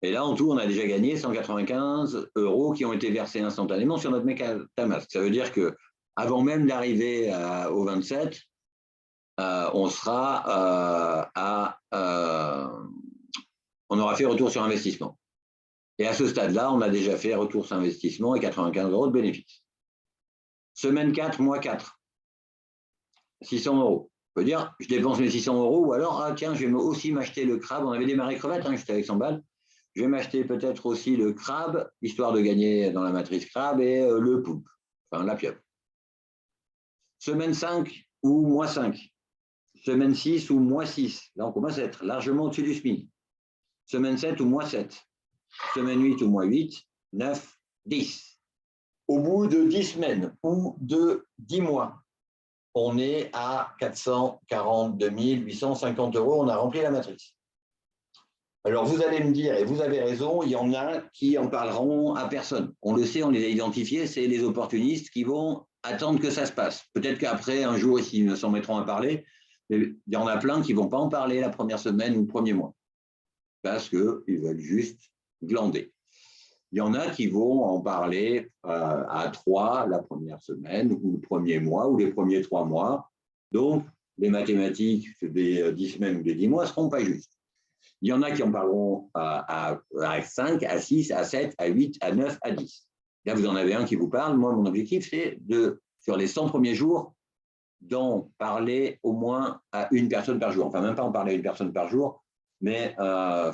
Et là, en tout, on a déjà gagné 195 € qui ont été versés instantanément sur notre MetaMask. Ça veut dire que avant même d'arriver au 27, on sera on aura fait retour sur investissement. Et à ce stade-là, on a déjà fait retour sur investissement et 95 € de bénéfices. Semaine 4, mois 4, 600 €. On peut dire, je dépense mes 600 € ou alors, tiens, je vais aussi m'acheter le crabe. On avait démarré crevette, j'étais avec 100 balles. Je vais m'acheter peut-être aussi le crabe, histoire de gagner dans la matrice crabe, et le poulpe, enfin la pieuvre. Semaine 5 ou mois 5. Semaine 6 ou mois 6. Là, on commence à être largement au-dessus du SMIC. Semaine 7 ou mois 7. Semaine 8 ou mois 8, 9, 10. Au bout de 10 semaines ou de 10 mois, on est à 442 850 €. On a rempli la matrice. Alors, vous allez me dire, et vous avez raison, il y en a qui en parleront à personne. On le sait, on les a identifiés, c'est les opportunistes qui vont attendre que ça se passe. Peut-être qu'après, un jour, ils s'en mettront à parler, mais il y en a plein qui ne vont pas en parler la première semaine ou le premier mois, parce qu'ils veulent juste glander. Il y en a qui vont en parler à 3 la première semaine, ou le premier mois, ou les premiers 3 mois. Donc, les mathématiques des 10 semaines ou des 10 mois ne seront pas justes. Il y en a qui en parleront à 5, à 6, à 7, à 8, à 9, à 10. Là, vous en avez un qui vous parle. Moi, mon objectif, c'est sur les 100 premiers jours, d'en parler au moins à une personne par jour. Enfin, même pas en parler à une personne par jour, mais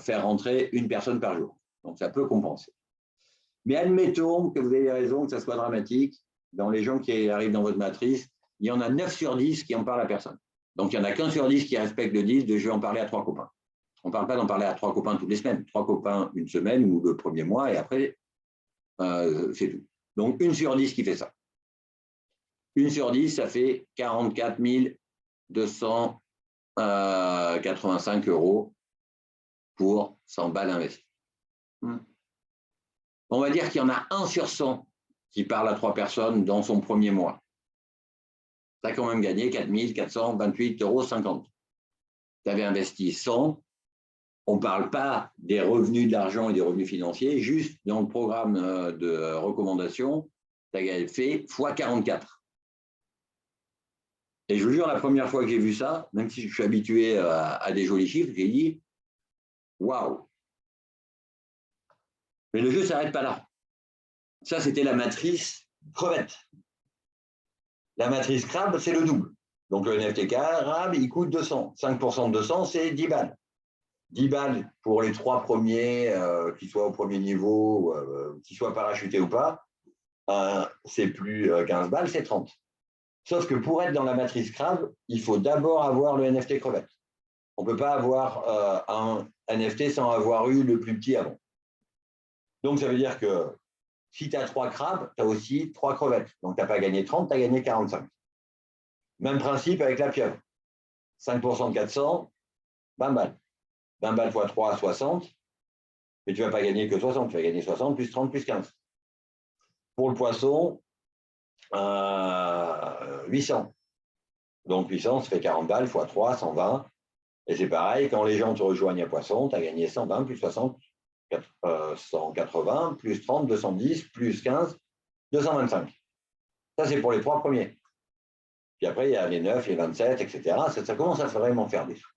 faire rentrer une personne par jour. Donc, ça peut compenser. Mais admettons que vous avez raison, que ça soit dramatique. Dans les gens qui arrivent dans votre matrice, il y en a 9 sur 10 qui en parlent à personne. Donc, il n'y en a qu'un sur 10 qui respecte le 10 de je vais en parler à 3 copains. On ne parle pas d'en parler à 3 copains toutes les semaines. 3 copains une semaine ou le premier mois, et après, c'est tout. Donc, 1 sur 10 qui fait ça. 1 sur 10, ça fait 44 285 € pour 100 balles investies. On va dire qu'il y en a 1 sur 100 qui parle à 3 personnes dans son premier mois. Tu as quand même gagné 4 428,50 €. Tu avais investi 100. On ne parle pas des revenus d'argent et des revenus financiers, juste dans le programme de recommandation, tu as fait x44. Et je vous jure, la première fois que j'ai vu ça, même si je suis habitué à des jolis chiffres, j'ai dit waouh! Mais le jeu ne s'arrête pas là. Ça, c'était la matrice crevette. La matrice crabe, c'est le double. Donc le NFT crabe, il coûte 200. 5% de 200, c'est 10 balles. 10 balles pour les 3 premiers, qu'ils soient au premier niveau, qu'ils soient parachutés ou pas, c'est plus 15 balles, c'est 30. Sauf que pour être dans la matrice crabe, il faut d'abord avoir le NFT crevette. On ne peut pas avoir un NFT sans avoir eu le plus petit avant. Donc, ça veut dire que si tu as 3 crabes, tu as aussi 3 crevettes. Donc, tu n'as pas gagné 30, tu as gagné 45. Même principe avec la pieuvre. 5% de 400, 20 balles. 20 balles x 3, 60. Mais tu ne vas pas gagner que 60, tu vas gagner 60 plus 30 plus 15. Pour le poisson, 800. Donc 800, ça fait 40 balles x 3, 120. Et c'est pareil, quand les gens te rejoignent à poisson, tu as gagné 120 plus 60, 180 plus 30, 210 plus 15, 225. Ça, c'est pour les 3 premiers. Puis après, il y a les 9, les 27, etc. Ça commence à vraiment faire des sous.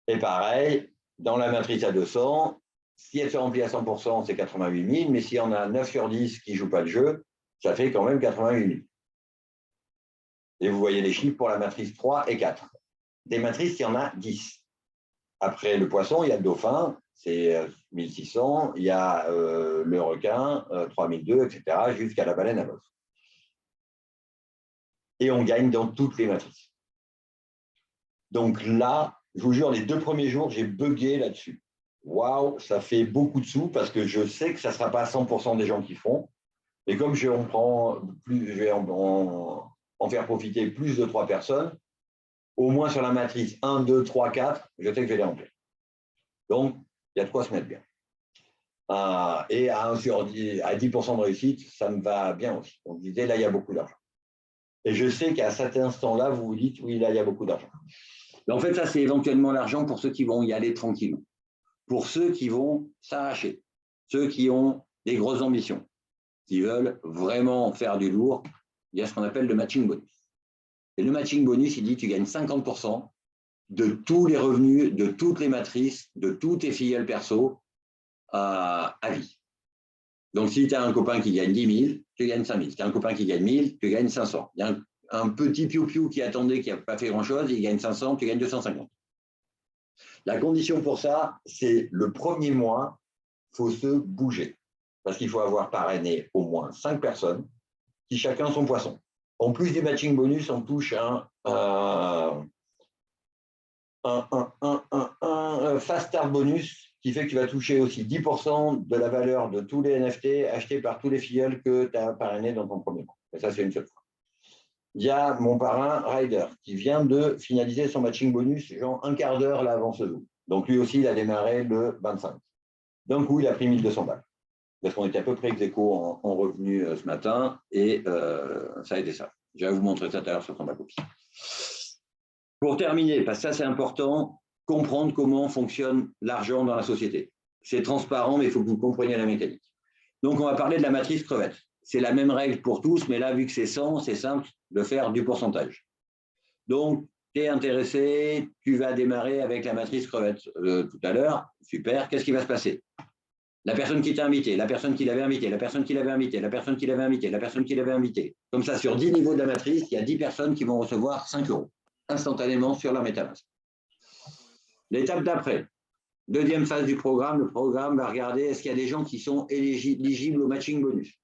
Et pareil, dans la matrice à 200, si elle se remplit à 100%, c'est 88 000, mais s'il y en a 9 sur 10 qui ne jouent pas le jeu, ça fait quand même 88 000. Et vous voyez les chiffres pour la matrice 3 et 4. Des matrices, il y en a 10. Après le poisson, il y a le dauphin, c'est 1600, il y a le requin, 3002, etc., jusqu'à la baleine à bosse. Et on gagne dans toutes les matrices. Donc là, je vous jure, les 2 premiers jours, j'ai bugué là-dessus. Waouh, ça fait beaucoup de sous parce que je sais que ça ne sera pas 100% des gens qui font. Et comme je vais en faire profiter plus de 3 personnes, au moins sur la matrice 1, 2, 3, 4, je sais que je vais les remplir. Donc, il y a de quoi se mettre bien. Et à 10% de réussite, ça me va bien aussi. On disait, là, il y a beaucoup d'argent. Et je sais qu'à cet instant-là, vous vous dites, oui, là, il y a beaucoup d'argent. Mais en fait, ça, c'est éventuellement l'argent pour ceux qui vont y aller tranquillement. Pour ceux qui vont s'arracher, ceux qui ont des grosses ambitions, qui veulent vraiment faire du lourd, il y a ce qu'on appelle le matching bonus. Et le matching bonus, il dit tu gagnes 50% de tous les revenus, de toutes les matrices, de tous tes filleuls perso à vie. Donc, si tu as un copain qui gagne 10 000, tu gagnes 5 000. Si tu as un copain qui gagne 1 000, tu gagnes 500. Il y a un petit piou-piou qui attendait, qui n'a pas fait grand-chose, il gagne 500, tu gagnes 250. La condition pour ça, c'est le premier mois, il faut se bouger. Parce qu'il faut avoir parrainé au moins 5 personnes qui chacun son poisson. En plus du matching bonus, on touche un fast start bonus qui fait que tu vas toucher aussi 10% de la valeur de tous les NFT achetés par tous les filleuls que tu as parrainés dans ton premier mois. Et ça, c'est une seule fois. Il y a mon parrain Ryder qui vient de finaliser son matching bonus genre un quart d'heure là avant ce jour. Donc lui aussi, il a démarré le 25. D'un coup, il a pris 1200 balles. Parce qu'on était à peu près ex-aequo en revenu ce matin et ça a été ça. Je vais vous montrer ça tout à l'heure sur ton back-office. Pour terminer, parce que ça c'est important, comprendre comment fonctionne l'argent dans la société. C'est transparent, mais il faut que vous compreniez la mécanique. Donc on va parler de la matrice crevette. C'est la même règle pour tous, mais là, vu que c'est 100, c'est simple de faire du pourcentage. Donc, tu es intéressé, tu vas démarrer avec la matrice crevette tout à l'heure. Super, qu'est-ce qui va se passer? La personne qui t'a invité, la personne qui l'avait invité, la personne qui l'avait invité, la personne qui l'avait invité, la personne qui l'avait invité. Comme ça, sur 10 niveaux de la matrice, il y a 10 personnes qui vont recevoir 5 € instantanément sur leur MetaMask. L'étape d'après, deuxième phase du programme, le programme va regarder est-ce qu'il y a des gens qui sont éligibles au matching bonus.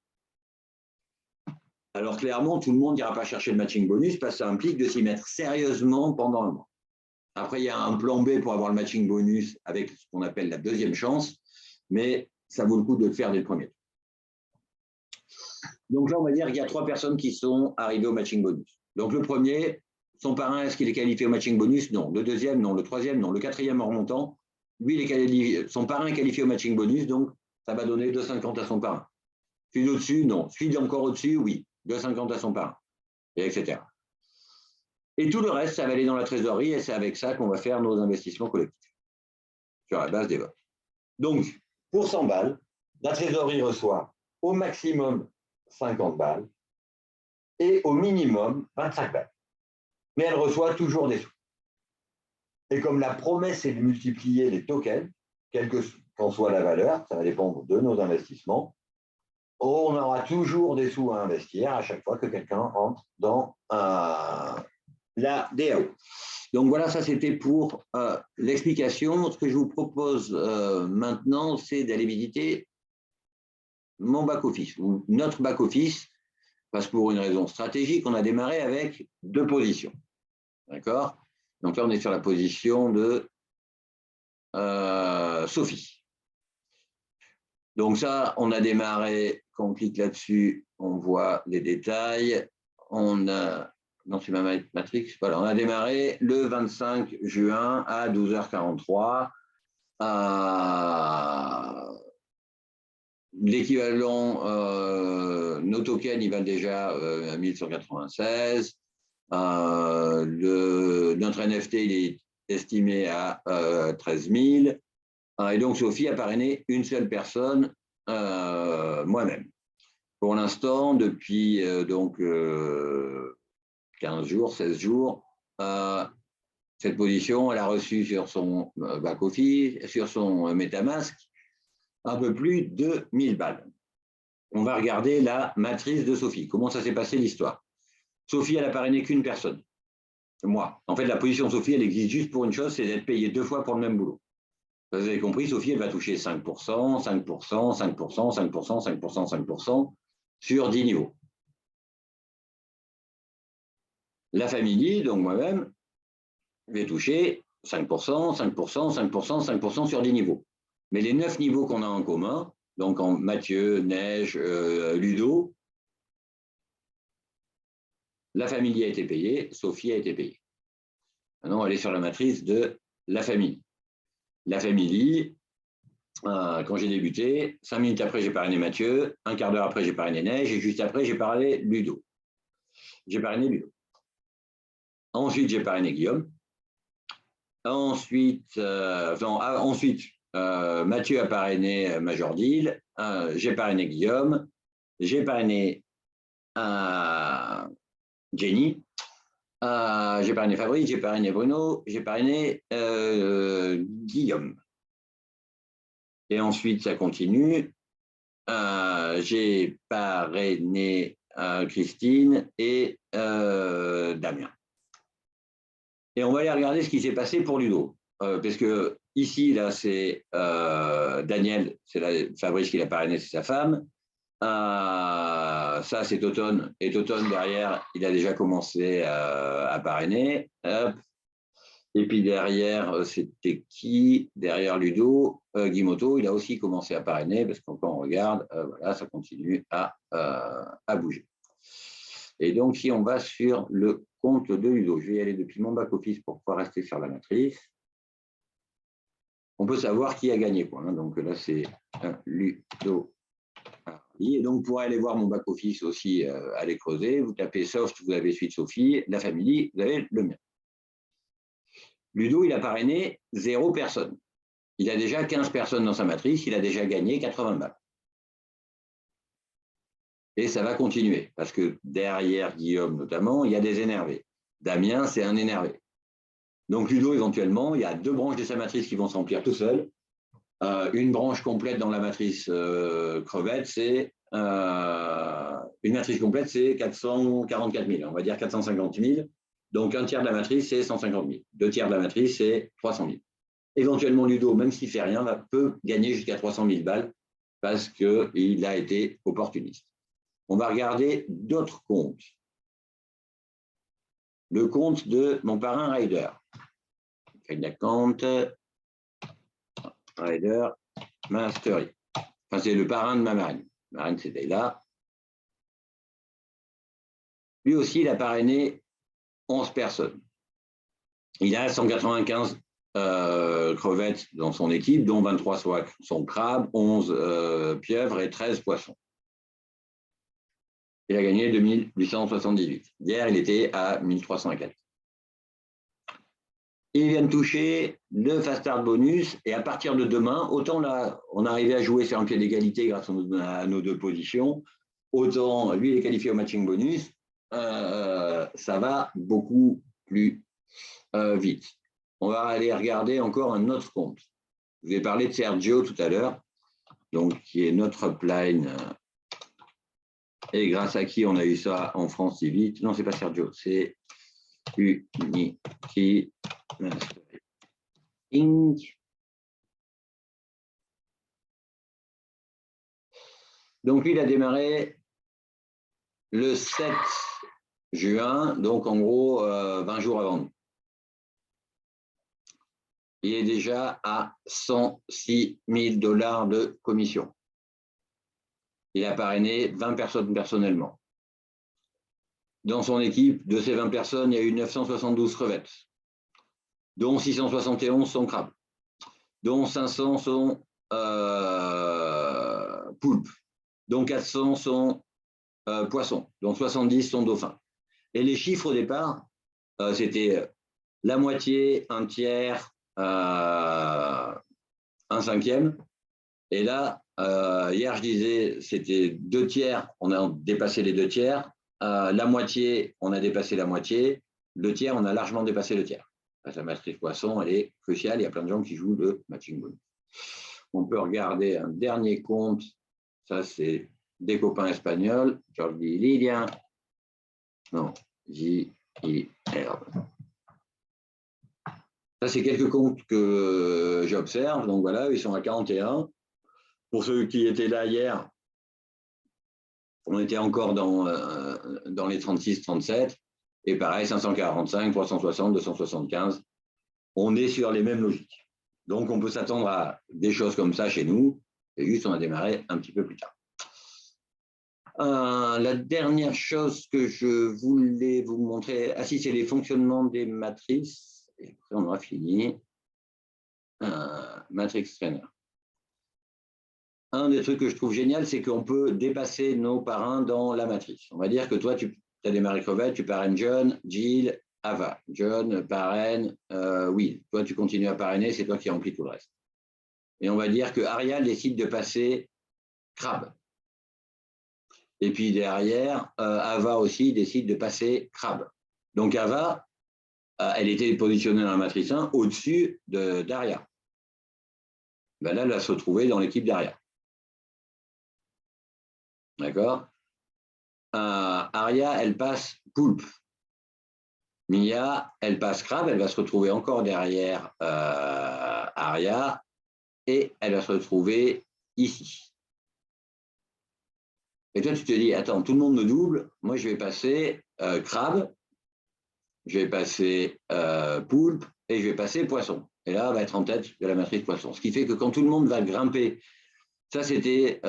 Alors clairement, tout le monde n'ira pas chercher le matching bonus parce que ça implique de s'y mettre sérieusement pendant un mois. Après, il y a un plan B pour avoir le matching bonus avec ce qu'on appelle la deuxième chance, mais ça vaut le coup de le faire dès le premier. Donc là, on va dire qu'il y a 3 personnes qui sont arrivées au matching bonus. Donc le premier, son parrain, est-ce qu'il est qualifié au matching bonus? Non. Le deuxième, non. Le troisième, non. Le quatrième en remontant, lui, son parrain est qualifié au matching bonus, donc ça va donner 2,50 à son parrain. Celui au-dessus, non. Celui encore au-dessus, oui. 2,50 à son parrain, et etc. Et tout le reste, ça va aller dans la trésorerie et c'est avec ça qu'on va faire nos investissements collectifs, sur la base des votes. Donc, pour 100 balles, la trésorerie reçoit au maximum 50 balles et au minimum 25 balles. Mais elle reçoit toujours des sous. Et comme la promesse est de multiplier les tokens, quelle qu'en soit la valeur, ça va dépendre de nos investissements, on aura toujours des sous à investir à chaque fois que quelqu'un entre dans la DAO. Donc voilà, ça c'était pour l'explication. Ce que je vous propose maintenant, c'est d'aller visiter mon back-office, ou notre back-office, parce que pour une raison stratégique, on a démarré avec 2 positions. D'accord? Donc là, on est sur la position de Sophie. Donc ça, on a démarré, quand on clique là-dessus, on voit les détails. On a, non, c'est ma matrix, voilà, on a démarré le 25 juin à 12h43. L'équivalent, nos tokens, ils valent déjà à 1196. Notre NFT, il est estimé à 13 000. Et donc, Sophie a parrainé une seule personne, moi-même. Pour l'instant, depuis 15 jours, 16 jours, cette position, elle a reçu sur son back-office, sur son MetaMask, un peu plus de 1000 balles. On va regarder la matrice de Sophie. Comment ça s'est passé l'histoire? Sophie, elle n'a parrainé qu'une personne. Moi. En fait, la position de Sophie, elle existe juste pour une chose, c'est d'être payée 2 fois pour le même boulot. Vous avez compris, Sophie, elle va toucher 5%, 5%, 5%, 5%, 5%, 5% sur 10 niveaux. La famille, donc moi-même, vais toucher 5%, 5%, 5%, 5% sur 10 niveaux. Mais les 9 niveaux qu'on a en commun, donc en Mathieu, Neige, Ludo, la famille a été payée, Sophie a été payée. Maintenant, elle est sur la matrice de la famille. La famille, quand j'ai débuté, 5 minutes après, j'ai parrainé Mathieu, un quart d'heure après, j'ai parrainé Neige, et juste après, j'ai parrainé Ludo. J'ai parrainé Ludo. Ensuite, j'ai parrainé Guillaume. Ensuite, Mathieu a parrainé Major Deal. J'ai parrainé Guillaume. J'ai parrainé Jenny. J'ai parrainé Fabrice. J'ai parrainé Bruno. J'ai parrainé Guillaume. Et ensuite, ça continue. J'ai parrainé Christine et Damien. Et on va aller regarder ce qui s'est passé pour Ludo. Parce que ici, là, c'est Daniel, c'est Fabrice qui l'a parrainé, c'est sa femme. Ça, c'est Toton. Et Toton, derrière, il a déjà commencé à parrainer. Hop. Et puis derrière, c'était qui? Derrière Ludo, Guimoto, il a aussi commencé à parrainer, parce que quand on regarde, voilà, ça continue à bouger. Et donc, si on va sur le compte de Ludo, je vais y aller depuis mon back-office pour pouvoir rester sur la matrice. On peut savoir qui a gagné, quoi. Donc là, c'est Ludo. Et donc, pour aller voir mon back-office aussi, aller creuser, vous tapez Soft, vous avez suite Sophie, la famille, vous avez le mien. Ludo, il a parrainé 0 personne. Il a déjà 15 personnes dans sa matrice, il a déjà gagné 80 balles. Et ça va continuer, parce que derrière Guillaume notamment, il y a des énervés. Damien, c'est un énervé. Donc Ludo, éventuellement, il y a 2 branches de sa matrice qui vont se remplir tout seul. Une branche complète dans la matrice crevette, c'est une matrice complète, c'est 444 000, on va dire 450 000. Donc un tiers de la matrice, c'est 150 000. 2 tiers de la matrice, c'est 300 000. Éventuellement, Ludo, même s'il ne fait rien, peut gagner jusqu'à 300 000 balles parce qu'il a été opportuniste. On va regarder d'autres comptes. Le compte de mon parrain Rider. Compte Rider Mastery. Enfin, c'est le parrain de ma marraine. Ma marraine, c'était là. Lui aussi, il a parrainé 11 personnes. Il a 195 crevettes dans son équipe, dont 23 sont crabes, 11 pieuvres et 13 poissons. Il a gagné 2878. Hier, il était à 1304. Il vient de toucher le Fast Start bonus et à partir de demain, autant là, on arrivait à jouer sur un pied d'égalité grâce à nos 2 positions, autant lui, il est qualifié au matching bonus, ça va beaucoup plus vite. On va aller regarder encore un autre compte. Je vous ai parlé de Sergio tout à l'heure, donc qui est notre upline et grâce à qui on a eu ça en France si vite. Non, c'est pas Sergio, c'est Unity Inc. Donc lui, il a démarré le 7 juin, donc en gros 20 jours avant nous. il est déjà à 106 000 $ de commission. Il a parrainé 20 personnes personnellement. Dans son équipe, de ces 20 personnes, il y a eu 972 crevettes, dont 671 sont crabes, dont 500 sont poulpes, dont 400 sont poissons, dont 70 sont dauphins. Et les chiffres au départ, c'était la moitié, un tiers, un cinquième. Et là, hier, je disais, c'était 2 tiers, on a dépassé les 2 tiers. La moitié, on a dépassé la moitié. Le tiers, on a largement dépassé le tiers. La matrice poisson, elle est cruciale. Il y a plein de gens qui jouent le matching bonus. On peut regarder un dernier compte. Ça, c'est des copains espagnols. Jordi Lilian. Non, J-I-R. Ça, c'est quelques comptes que j'observe. Donc voilà, ils sont à 41. Pour ceux qui étaient là hier, on était encore dans les 36, 37. Et pareil, 545, 360, 275. On est sur les mêmes logiques. Donc, on peut s'attendre à des choses comme ça chez nous. Et juste, on a démarré un petit peu plus tard. La dernière chose que je voulais vous montrer, si, c'est les fonctionnements des matrices. Et après, on aura fini. Matrix Trainer. Un des trucs que je trouve génial, c'est qu'on peut dépasser nos parrains dans la matrice. On va dire que toi, tu as démarré crevette, tu parraines John, Jill, Ava. John parraine Will. Toi, tu continues à parrainer, c'est toi qui remplis tout le reste. Et on va dire que Ariel décide de passer crabe. Et puis derrière, Ava aussi décide de passer crabe. Donc Ava, elle était positionnée dans la matrice 1 au-dessus d'Aria. Ben là, elle va se retrouver dans l'équipe d'Aria. D'accord. Aria, elle passe poulpe. Mia, elle passe crabe, elle va se retrouver encore derrière Aria et elle va se retrouver ici. Et toi, tu te dis, attends, tout le monde me double, moi je vais passer crabe, je vais passer poulpe et je vais passer poisson. Et là, on va être en tête de la matrice poisson. Ce qui fait que quand tout le monde va grimper, ça c'était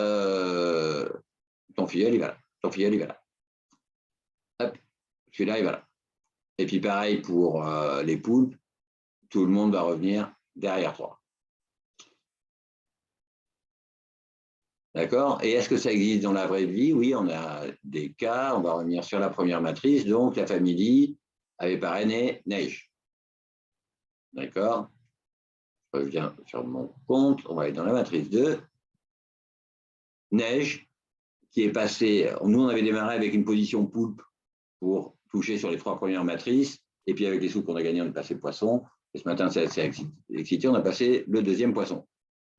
ton filleul, il va là, ton filleul, il va là. Hop, celui-là, il va là. Et puis pareil pour les poulpes, tout le monde va revenir derrière toi. D'accord? Et est-ce que ça existe dans la vraie vie? Oui, on a des cas, on va revenir sur la première matrice. Donc, la famille avait parrainé Neige. D'accord? Je reviens sur mon compte, on va aller dans la matrice 2. Neige, qui est passée, nous on avait démarré avec une position poulpe pour toucher sur les 3 premières matrices, et puis avec les sous qu'on a gagnés, on est passé poisson. Et ce matin, c'est assez excité, on a passé le 2e poisson.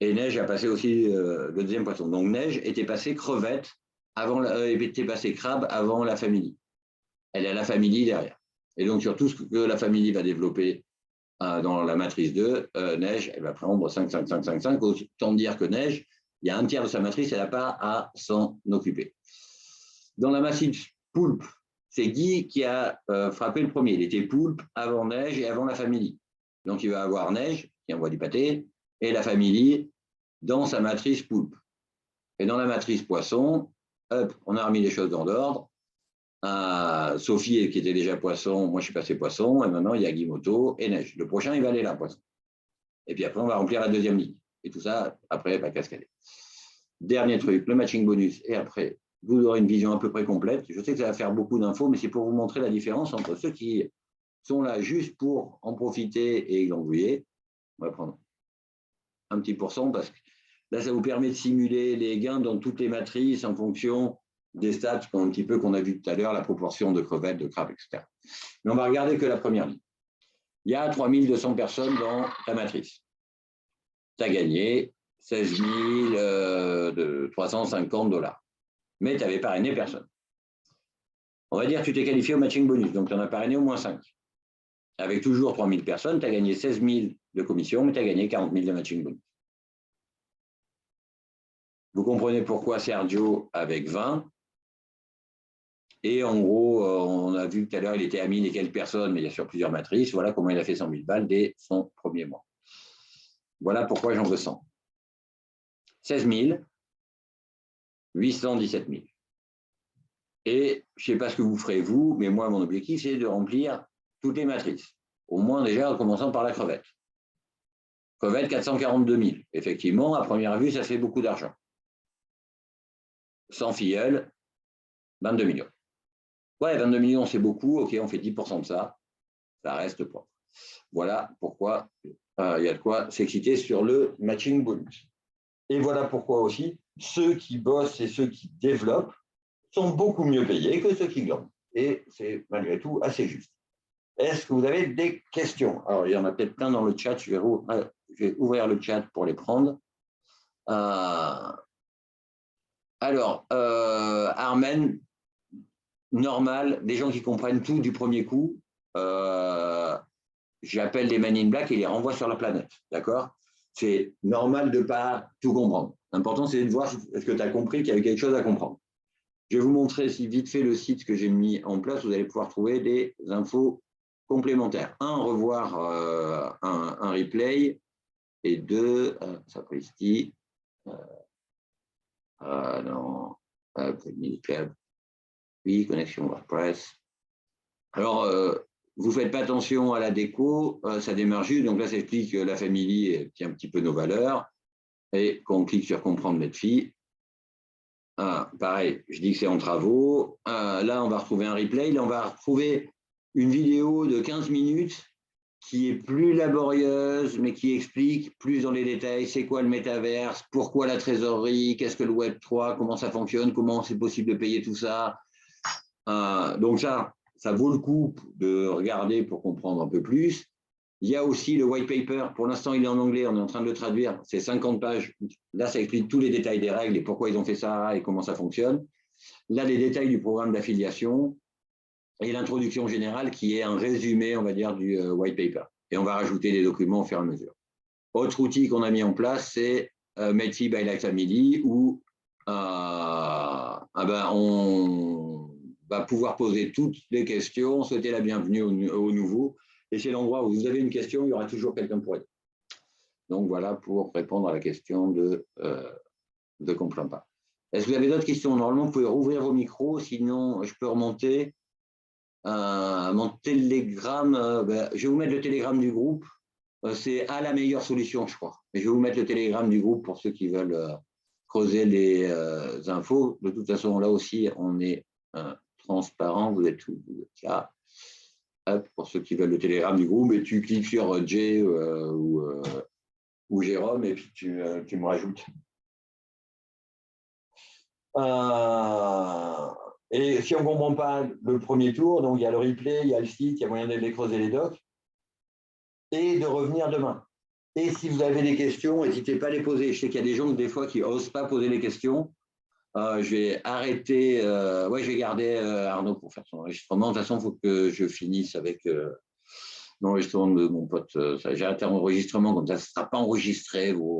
Et Neige a passé aussi le 2e poisson. Donc Neige était passée crevette, était passée crabe avant la famille. Elle a la famille derrière. Et donc sur tout ce que la famille va développer dans la matrice 2, Neige, elle va prendre 5, 5, 5, 5, 5. Autant dire que Neige, il y a un tiers de sa matrice, elle n'a pas à s'en occuper. Dans la matrice poulpe, c'est Guy qui a frappé le premier. Il était poulpe avant Neige et avant la famille. Donc il va avoir Neige qui envoie du pâté et la famille dans sa matrice poulpe. Et dans la matrice poisson, hop, on a remis les choses dans l'ordre. Sophie qui était déjà poisson, moi je suis passé poisson, et maintenant il y a Guimoto et Neige. Le prochain, il va aller là, poisson. Et puis après, on va remplir la 2e ligne. Et tout ça, après, va cascader. Dernier truc, le matching bonus. Et après, vous aurez une vision à peu près complète. Je sais que ça va faire beaucoup d'infos, mais c'est pour vous montrer la différence entre ceux qui sont là juste pour en profiter et glangouiller. On va prendre un petit pourcent parce que là, ça vous permet de simuler les gains dans toutes les matrices en fonction des stats un petit peu qu'on a vu tout à l'heure, la proportion de crevettes, de crabes, etc. Mais on va regarder que la première ligne. Il y a 3200 personnes dans ta matrice. Tu as gagné 16 350 $. Mais tu n'avais parrainé personne. On va dire que tu t'es qualifié au matching bonus, donc tu en as parrainé au moins 5. Avec toujours 3000 personnes, tu as gagné 16 000 de commission, mais tu as gagné 40 000 de matching bonus. Vous comprenez pourquoi Sergio avec 20. Et en gros, on a vu tout à l'heure, il était à 1000 et quelques personnes, mais il y a sur plusieurs matrices. Voilà comment il a fait 100 000 balles dès son premier mois. Voilà pourquoi j'en veux 100. 16 000, 817 000. Et je ne sais pas ce que vous ferez vous, mais moi, mon objectif, c'est de remplir toutes les matrices. Au moins déjà en commençant par la crevette. Crevette, 442 000. Effectivement, à première vue, ça fait beaucoup d'argent. Sans filleul, 22 millions. Ouais, 22 millions, c'est beaucoup. OK, on fait 10% de ça. Ça reste propre. Voilà pourquoi il y a de quoi s'exciter sur le matching bonus. Et voilà pourquoi aussi, ceux qui bossent et ceux qui développent sont beaucoup mieux payés que ceux qui glandent. Et c'est malgré tout assez juste. Est-ce que vous avez des questions? Alors, il y en a peut-être plein dans le chat. Je vais ouvrir le chat pour les prendre. Armen, normal, des gens qui comprennent tout du premier coup, j'appelle les Men in Black et les renvoie sur la planète. D'accord? C'est normal de ne pas tout comprendre. L'important, c'est de voir est-ce que tu as compris qu'il y avait quelque chose à comprendre. Je vais vous montrer si vite fait le site que j'ai mis en place. Vous allez pouvoir trouver des infos complémentaires. Un, revoir un replay. Et deux, sapristi, non, Club, oui, connexion WordPress. Alors, vous ne faites pas attention à la déco, ça démarre juste. Donc là, ça explique que la famille tient un petit peu nos valeurs. Et quand on clique sur comprendre notre fille, pareil, je dis que c'est en travaux. Là, on va retrouver un replay. Là, on va retrouver une vidéo de 15 minutes qui est plus laborieuse, mais qui explique plus dans les détails c'est quoi le métaverse, pourquoi la trésorerie, qu'est-ce que le Web 3, comment ça fonctionne, comment c'est possible de payer tout ça. Donc ça vaut le coup de regarder pour comprendre un peu plus. Il y a aussi le white paper. Pour l'instant, il est en anglais. On est en train de le traduire. C'est 50 pages. Là, ça explique tous les détails des règles et pourquoi ils ont fait ça et comment ça fonctionne. Là, les détails du programme d'affiliation et l'introduction générale qui est un résumé, on va dire, du white paper. Et on va rajouter des documents au fur et à mesure. Autre outil qu'on a mis en place, c'est Melty by Light Family, où on va pouvoir poser toutes les questions, souhaiter la bienvenue aux nouveaux. Et c'est l'endroit où vous avez une question, il y aura toujours quelqu'un pour aider. Donc voilà pour répondre à la question de comprends pas. Est-ce que vous avez d'autres questions? Normalement, vous pouvez rouvrir vos micros, sinon je peux remonter. Mon télégramme, je vais vous mettre le télégramme du groupe. C'est la meilleure solution, je crois. Mais je vais vous mettre le télégramme du groupe pour ceux qui veulent creuser les infos. De toute façon, là aussi, on est transparent. Vous êtes là. Hop, pour ceux qui veulent le télégramme du groupe, et tu cliques sur Jay ou Jérôme, et puis tu me rajoutes. Et si on ne comprend pas le premier tour, donc il y a le replay, il y a le site, il y a moyen d'aller creuser les docs, et de revenir demain. Et si vous avez des questions, n'hésitez pas à les poser. Je sais qu'il y a des gens des fois qui n'osent pas poser les questions. Je vais arrêter, je vais garder Arnaud pour faire son enregistrement. De toute façon, il faut que je finisse avec l'enregistrement de mon pote. J'ai arrêté l'enregistrement, comme ça ne sera pas enregistré.